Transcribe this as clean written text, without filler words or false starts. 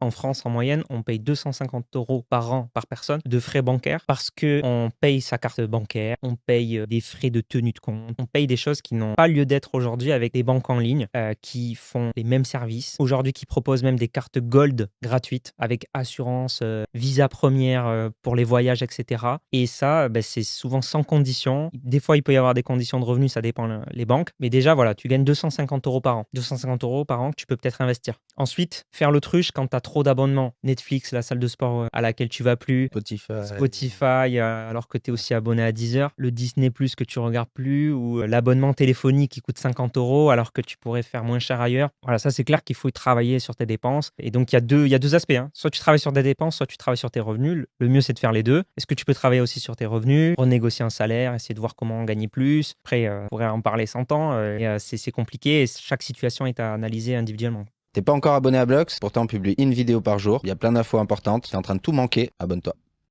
En France, en moyenne, on paye 250 € par an par personne de frais bancaires parce qu'on paye sa carte bancaire, on paye des frais de tenue de compte, on paye des choses qui n'ont pas lieu d'être aujourd'hui avec des banques en ligne qui font les mêmes services. Aujourd'hui, qui proposent même des cartes Gold gratuites avec assurance, Visa première pour les voyages, etc. Et ça, c'est souvent sans condition. Des fois, il peut y avoir des conditions de revenus, ça dépend les banques. Mais déjà, voilà, tu gagnes 250 € par an. 250 € par an que tu peux peut-être investir. Ensuite, faire l'autruche quand tu as trop d'abonnements. Netflix, la salle de sport à laquelle tu vas plus. Spotify, alors que tu es aussi abonné à Deezer. Le Disney Plus que tu regardes plus. Ou l'abonnement téléphonique qui coûte 50 € alors que tu pourrais faire moins cher ailleurs. Voilà, ça c'est clair qu'il faut travailler sur tes dépenses. Et donc, il y a deux aspects. Hein. Soit tu travailles sur tes dépenses, soit tu travailles sur tes revenus. Le mieux, c'est de faire les deux. Est-ce que tu peux travailler aussi sur tes revenus, renégocier un salaire, essayer de voir comment gagner plus. Après, on pourrait en parler 100 ans. C'est compliqué et chaque situation est à analyser individuellement. T'es pas encore abonné à Blox? Pourtant on publie une vidéo par jour. Il y a plein d'infos importantes. T'es en train de tout manquer. Abonne-toi.